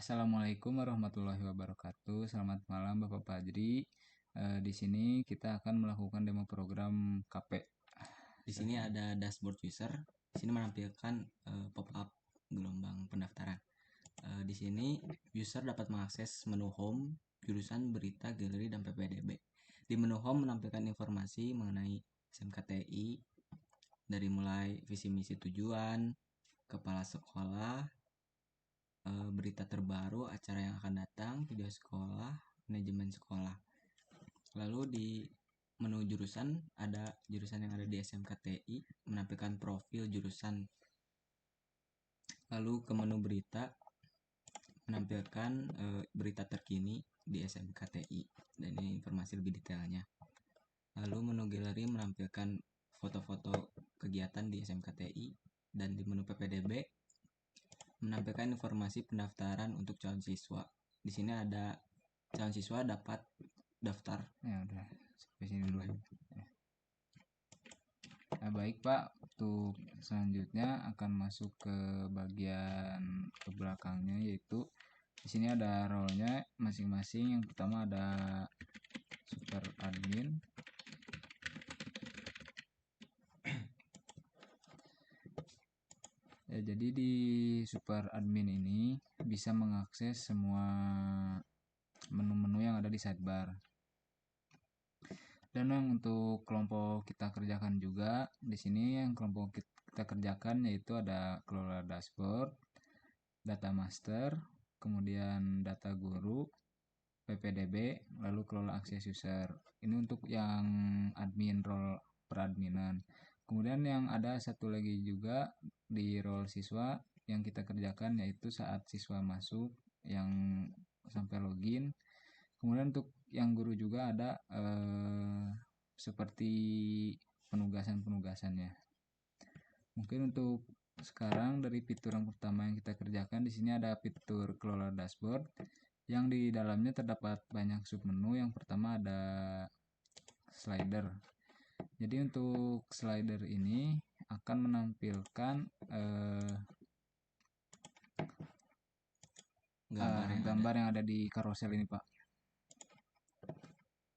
Assalamualaikum warahmatullahi wabarakatuh. Selamat malam Bapak Fajri. Di sini kita akan melakukan demo program KP. Di sini ada dashboard user. Di sini menampilkan pop-up gelombang pendaftaran. Di sini user dapat mengakses menu home, jurusan, berita, galeri, dan PPDB. Di menu home menampilkan informasi mengenai SMKTI dari mulai visi misi tujuan, kepala sekolah, berita terbaru, acara yang akan datang, video sekolah, manajemen sekolah. Lalu di menu jurusan ada jurusan yang ada di SMKTI menampilkan profil jurusan. Lalu ke menu berita menampilkan berita terkini di SMKTI dan ini informasi lebih detailnya. Lalu menu galeri menampilkan foto-foto kegiatan di SMKTI dan di menu PPDB menampilkan informasi pendaftaran untuk calon siswa. Di sini ada calon siswa dapat daftar. Ya udah sampai sini dulu. Nah, baik Pak, untuk selanjutnya akan masuk ke bagian ke belakangnya, yaitu di sini ada role-nya masing-masing. Yang pertama ada super admin. Ya, jadi di super admin ini bisa mengakses semua menu-menu yang ada di sidebar. Dan yang untuk kelompok kita kerjakan juga di sini, yang kelompok kita kerjakan yaitu ada kelola dashboard, data master, kemudian data guru, PPDB, lalu kelola akses user. Ini untuk yang admin, role peradminan. Kemudian yang ada satu lagi juga di role siswa yang kita kerjakan yaitu saat siswa masuk yang sampai login. Kemudian untuk yang guru juga ada seperti penugasan-penugasannya. Mungkin untuk sekarang dari fitur yang pertama yang kita kerjakan di sini ada fitur kelola dashboard yang di dalamnya terdapat banyak submenu. Yang pertama ada slider. Jadi untuk slider ini akan menampilkan gambar yang ada di carousel ini Pak,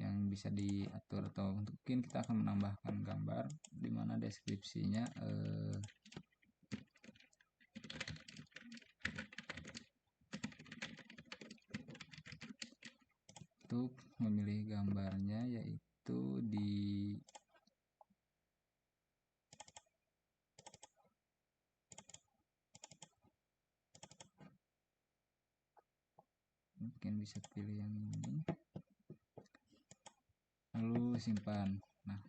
yang bisa diatur, atau mungkin kita akan menambahkan gambar di mana deskripsinya untuk memilih gambarnya yaitu di mungkin bisa pilih yang ini lalu simpan. Nah,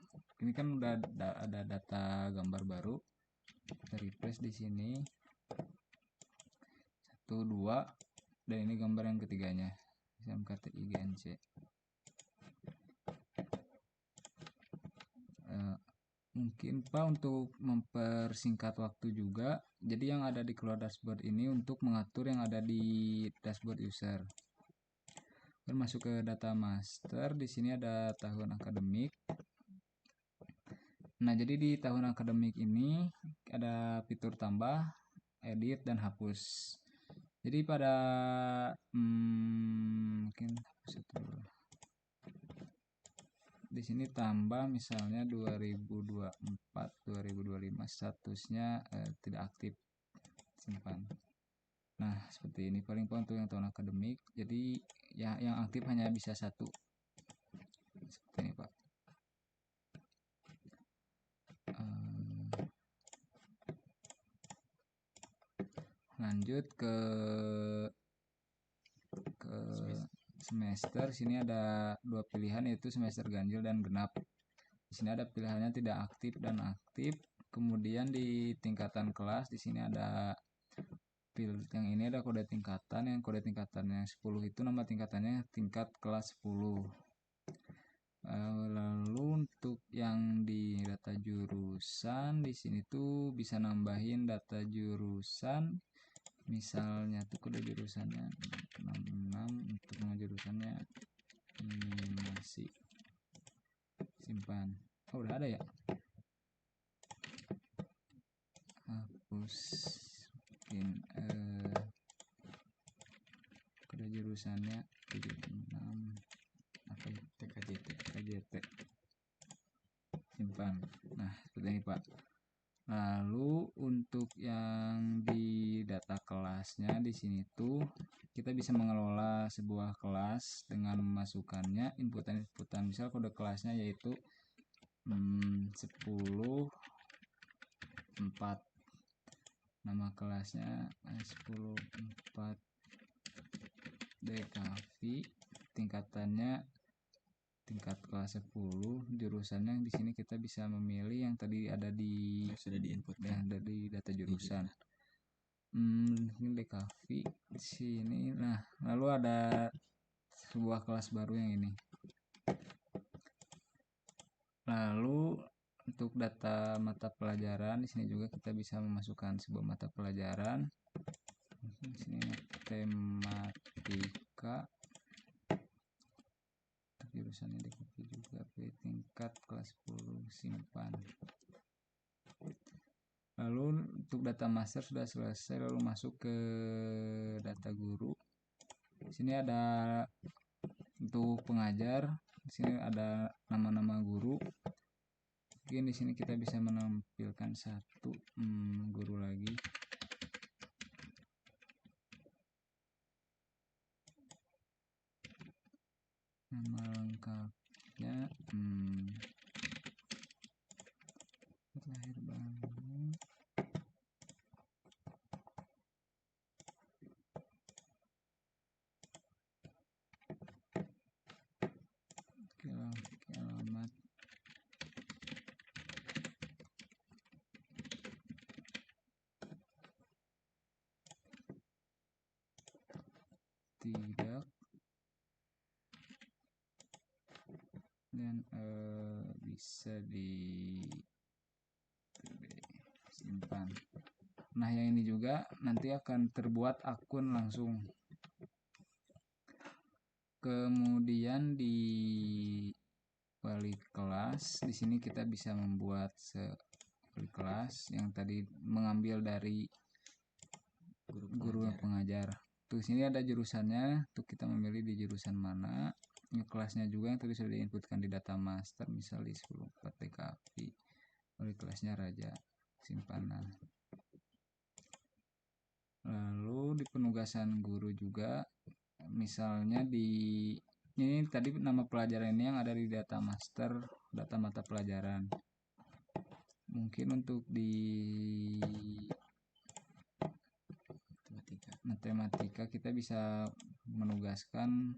ini kan udah ada data gambar baru. Kita refresh di sini 1 2 dan ini gambar yang ketiganya SMKTI GNC. Mungkin Pak untuk mempersingkat waktu juga, jadi yang ada di keluar dashboard ini untuk mengatur yang ada di dashboard user. Dan masuk ke data master, di sini ada tahun akademik. Nah, jadi di tahun akademik ini ada fitur tambah, edit, dan hapus. Jadi pada mungkin hapus itu dulu. Di sini tambah misalnya 2024 2025 statusnya tidak aktif, simpan. Nah, seperti ini paling untuk yang tahun akademik. Jadi ya yang aktif hanya bisa satu. Seperti ini Pak. Lanjut ke semester. Sini ada dua pilihan yaitu semester ganjil dan genap. Di sini ada pilihannya tidak aktif dan aktif. Kemudian di tingkatan kelas di sini ada yang ini ada kode tingkatan, yang kode tingkatannya 10 itu nama tingkatannya tingkat kelas 10. Lalu untuk yang di data jurusan di sini tuh bisa nambahin data jurusan, misalnya tuh kode jurusannya 66 untuk nama jurusannya animasi, simpan. Oh udah ada ya, hapus. Mungkin jurusannya 76 atau TKJT simpan. Nah seperti ini Pak. Lalu untuk yang di data kelasnya di sini tuh kita bisa mengelola sebuah kelas dengan memasukkannya inputan-inputan, misal kode kelasnya yaitu 10.4, nama kelasnya 10.4 DKV, tingkatannya tingkat kelas 10, jurusannya di sini kita bisa memilih yang tadi ada di sudah diinput yang ada di data jurusan. Ini DKV di sini. Nah, lalu ada sebuah kelas baru yang ini. Lalu untuk data mata pelajaran di sini juga kita bisa memasukkan sebuah mata pelajaran. Di sini matematika. Jurusannya DKV juga tingkat kelas 10 simpan. Lalu untuk data master sudah selesai, lalu masuk ke data guru. Di sini ada untuk pengajar, di sini ada nama-nama guru. Mungkin di sini kita bisa menampilkan satu guru lagi. Nama lengkapnya lahir bangun. Alamat tidak dan bisa disimpan. Nah yang ini juga nanti akan terbuat akun langsung. Kemudian di wali kelas di sini kita bisa membuat wali kelas yang tadi mengambil dari guru pengajar. Tuh sini ada jurusannya, tuh kita memilih di jurusan mana. Ini kelasnya juga yang tadi sudah diinputkan di data master, misal di 10.4 TKV. Wali kelasnya Raja simpanan. Lalu di penugasan guru juga, misalnya di ini tadi nama pelajaran ini yang ada di data master, data mata pelajaran. Mungkin untuk di matematika kita bisa menugaskan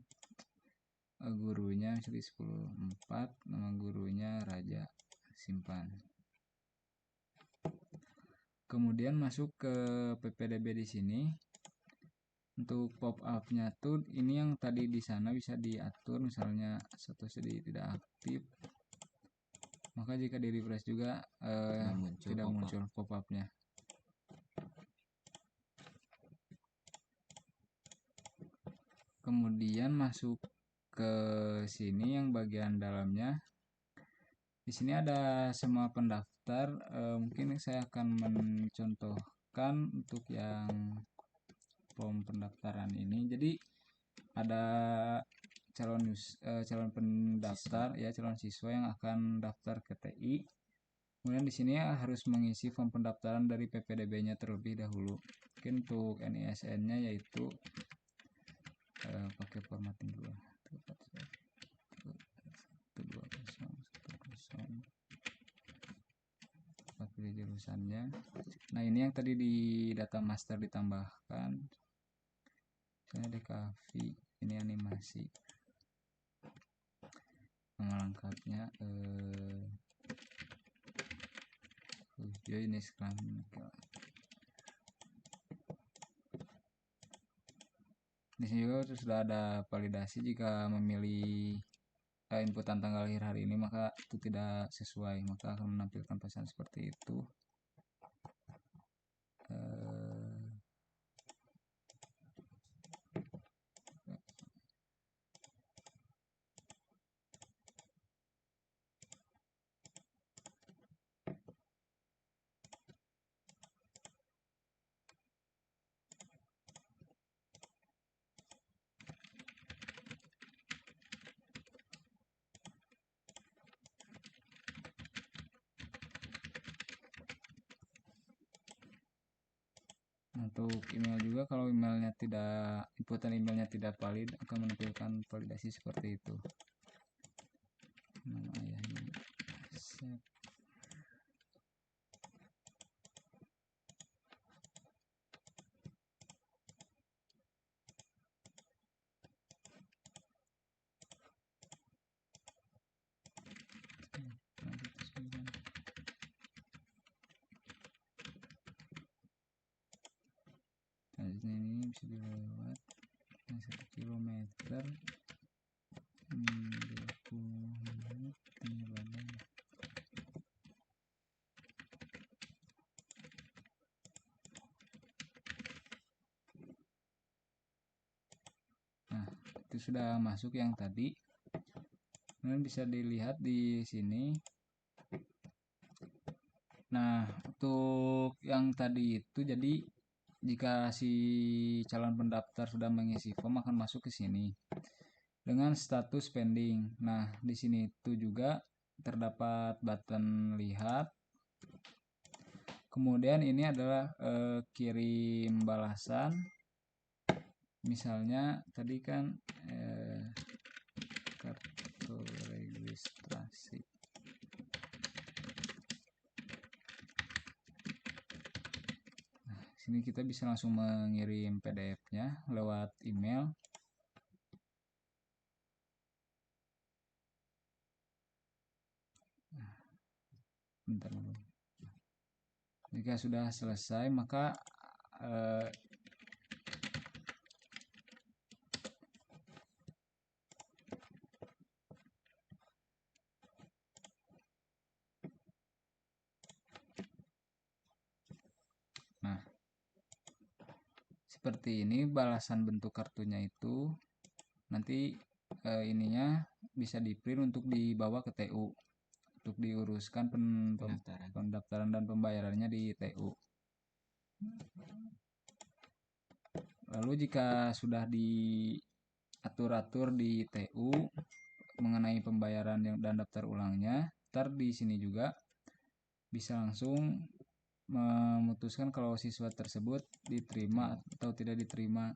gurunya misalnya 10.4, nama gurunya Raja simpan. Kemudian masuk ke PPDB di sini. Untuk pop up-nya tuh ini yang tadi di sana bisa diatur, misalnya statusnya tidak aktif. Maka jika di refresh juga tidak muncul pop up-nya. Kemudian masuk ke sini yang bagian dalamnya. Di sini ada semua pendaftar. Mungkin saya akan mencontohkan untuk yang form pendaftaran ini. Jadi ada calon pendaftar ya, calon siswa yang akan daftar ke TI. Kemudian di sini harus mengisi form pendaftaran dari PPDB-nya terlebih dahulu. Mungkin untuk NISN-nya yaitu pakai formatting dulu. 12010 pilih jurusannya. Nah ini yang tadi di data master ditambahkan, misalnya DKV, ini animasi. Nama lengkapnya ini sekarang. Di sini juga sudah ada validasi jika memilih inputan tanggal lahir hari ini maka itu tidak sesuai, maka akan menampilkan pesan seperti itu. Untuk email juga, kalau emailnya tidak, inputan emailnya tidak valid, akan menampilkan validasi seperti itu. Nama ayahnya Asep. Nah, ini bisa dilewat 1 kilometer 20 menit penyeberangan. Nah, itu sudah masuk yang tadi. Kemudian bisa dilihat di sini. Nah, untuk yang tadi itu, jadi jika si calon pendaftar sudah mengisi form, akan masuk ke sini dengan status pending. Nah, di sini itu juga terdapat button lihat. Kemudian ini adalah kirim balasan. Misalnya tadi kan kartu registrasi. Sini kita bisa langsung mengirim PDF-nya lewat email. Bentar dulu. Jika sudah selesai, maka nah, seperti ini balasan bentuk kartunya itu. Nanti ininya bisa di-print untuk dibawa ke TU untuk diuruskan pendaftaran dan pembayarannya di TU. Lalu jika sudah diatur-atur di TU mengenai pembayaran dan daftar ulangnya, ntar di sini juga bisa langsung memutuskan kalau siswa tersebut diterima atau tidak diterima.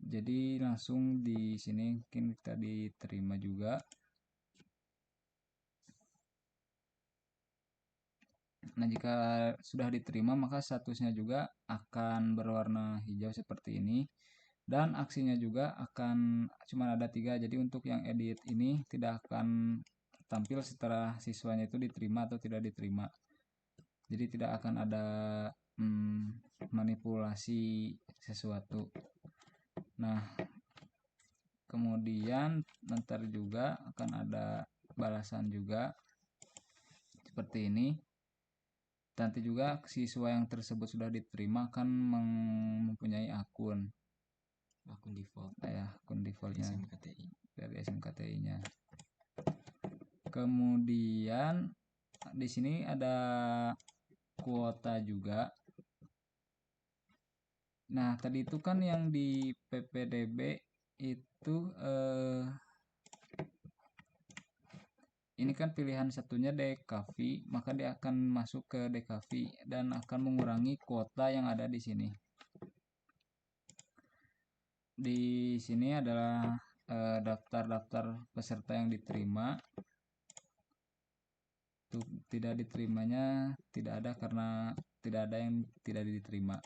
Jadi langsung di sini mungkin kita diterima juga. Nah, jika sudah diterima, maka statusnya juga akan berwarna hijau seperti ini. Dan aksinya juga akan cuma ada 3. Jadi untuk yang edit ini tidak akan tampil setelah siswanya itu diterima atau tidak diterima. Jadi tidak akan ada manipulasi sesuatu. Nah, kemudian nanti juga akan ada balasan juga seperti ini. Nanti juga siswa yang tersebut sudah diterima akan mempunyai akun default. Akun defaultnya SMKTI. Dari SMKTI-nya. Kemudian di sini ada kuota juga. Nah, tadi itu kan yang di PPDB itu ini kan pilihan satunya DKV, maka dia akan masuk ke DKV dan akan mengurangi kuota yang ada di sini. Di sini adalah daftar-daftar peserta yang diterima. Untuk tidak diterimanya tidak ada karena tidak ada yang tidak diterima.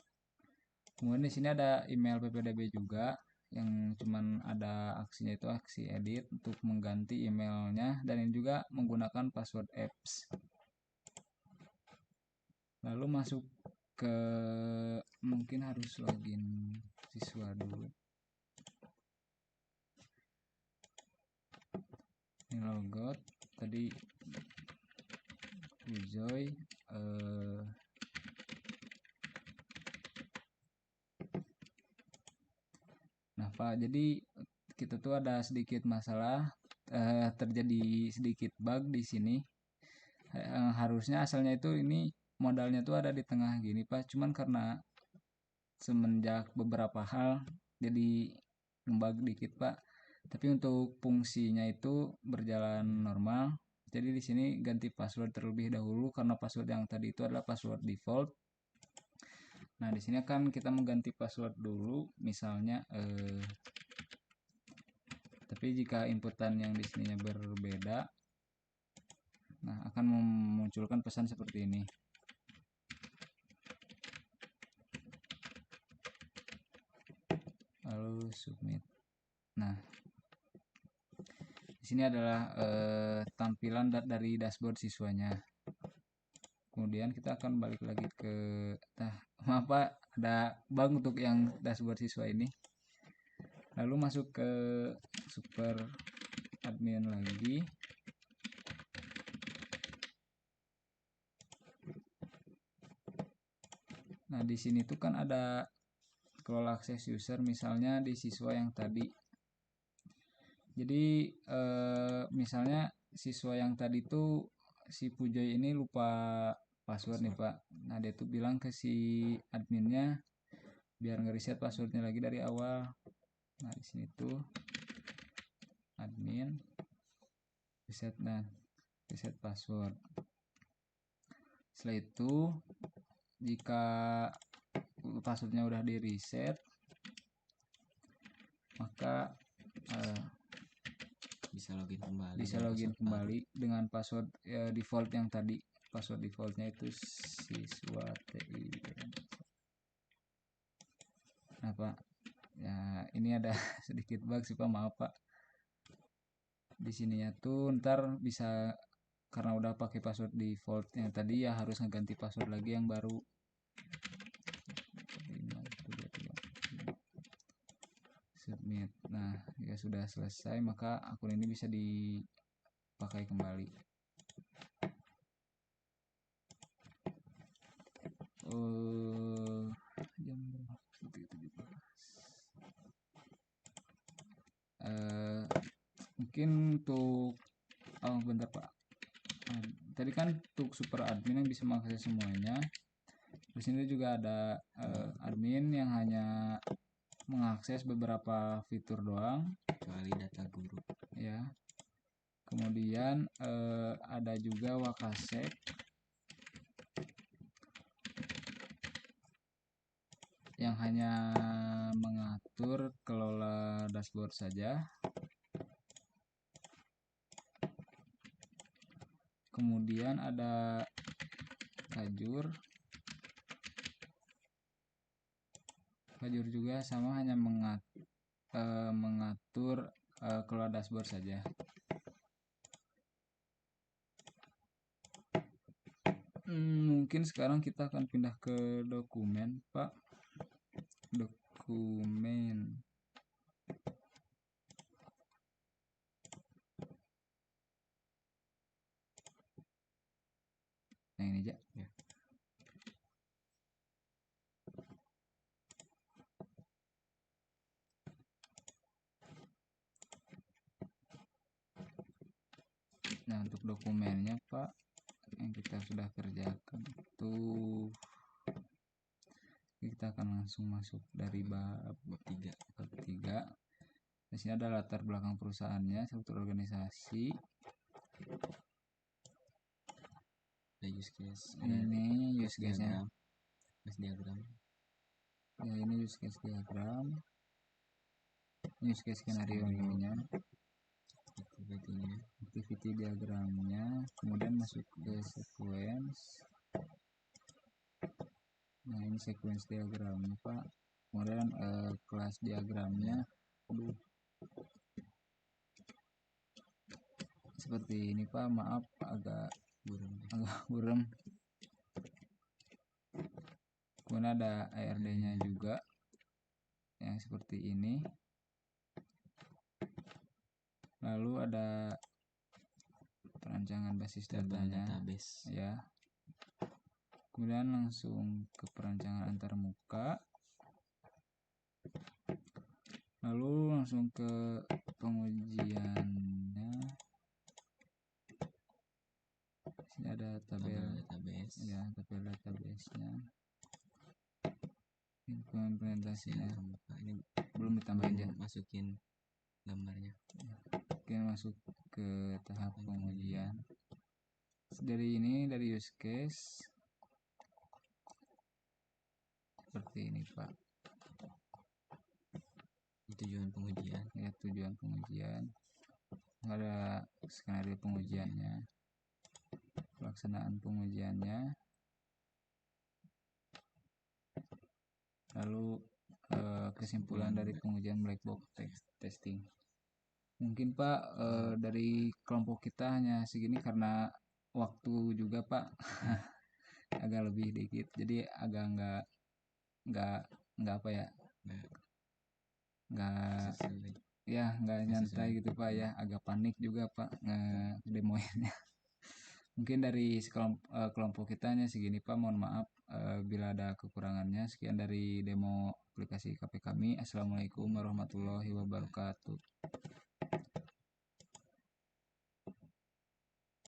Kemudian di sini ada email PPDB juga yang cuman ada aksinya itu aksi edit untuk mengganti emailnya, dan ini juga menggunakan password apps. Lalu masuk ke mungkin harus login siswa dulu. Ini logout tadi Ujoy Nah Pak, jadi kita tuh ada sedikit masalah, terjadi sedikit bug di sini. Harusnya asalnya itu ini modalnya tuh ada di tengah gini Pak, cuman karena semenjak beberapa hal jadi ngebug dikit Pak. Tapi untuk fungsinya itu berjalan normal. Jadi di sini ganti password terlebih dahulu karena password yang tadi itu adalah password default. Nah, di sini kan kita mengganti password dulu, misalnya tapi jika inputan yang di sininya berbeda, nah akan memunculkan pesan seperti ini. Lalu submit. Nah, di sini adalah tampilan dari dashboard siswanya. Kemudian kita akan balik lagi ke maaf Pak, ada bug untuk yang dashboard siswa ini. Lalu masuk ke super admin lagi. Nah, di sini tuh kan ada kelola akses user, misalnya di siswa yang tadi. Jadi misalnya siswa yang tadi tuh si Pujoy ini lupa password nih Pak. Nah, dia tuh bilang ke si adminnya biar ngereset passwordnya lagi dari awal. Nah, di sini tuh admin reset password. Setelah itu jika passwordnya udah di reset, maka bisa login kembali dengan password default yang tadi. Password defaultnya itu siswa TI. Nah Pak, ya ini ada sedikit bug sih Pak, maaf Pak. Di sininya tuh ntar bisa, karena udah pakai password default yang tadi, ya harus ngeganti password lagi yang baru. Submit. Nah, jika sudah selesai, maka akun ini bisa dipakai kembali. Jam mungkin untuk bentar Pak. Tadi kan untuk super admin yang bisa mengakses semuanya. Di sini juga ada admin yang hanya mengakses beberapa fitur doang, kecuali data guru. Ya. Kemudian ada juga Wakasek yang hanya mengatur kelola dashboard saja. Kemudian ada Kajur. Kajur juga sama, hanya mengatur kelola dashboard saja. Mungkin sekarang kita akan pindah ke dokumen Pak. Dokumen. Nah, ini aja ya. Nah, untuk dokumennya Pak, yang kita sudah kerjakan itu, kita akan langsung masuk dari bab 3. Di sini ada latar belakang perusahaannya, struktur organisasi. Ada use case. Ini use case-nya. Diagram. Ya, ini use case diagram. Use case skenario-nya. Activity diagramnya. Kemudian masuk ke sequence. Nah, ini sequence diagramnya Pak. Kemudian kelas diagramnya. Seperti ini Pak, maaf agak buram. Kemudian ada ARD-nya juga yang seperti ini. Lalu ada perancangan basis datanya, database. Ya. Kemudian langsung ke perancangan antarmuka. Lalu langsung ke pengujiannya. Sini ada tabel database. Ya, tabel database-nya. Implementasinya. Ini belum ditambahin ya. Masukin gambarnya. Oke, masuk ke tahap pengujian. Dari use case. seperti ini Pak. Tujuan pengujian. Ya, tujuan pengujian. Ada skenario pengujiannya, pelaksanaan pengujiannya, lalu kesimpulan dari pengujian black box testing. Mungkin Pak dari kelompok kita hanya segini karena waktu juga Pak agak lebih dikit, jadi agak nggak apa ya, nggak nyantai gitu Pak ya, agak panik juga Pak ngedemoinnya. Mungkin dari kelompok kita hanya segini Pak, mohon maaf bila ada kekurangannya. Sekian dari demo aplikasi KP kami. Assalamualaikum warahmatullahi wabarakatuh.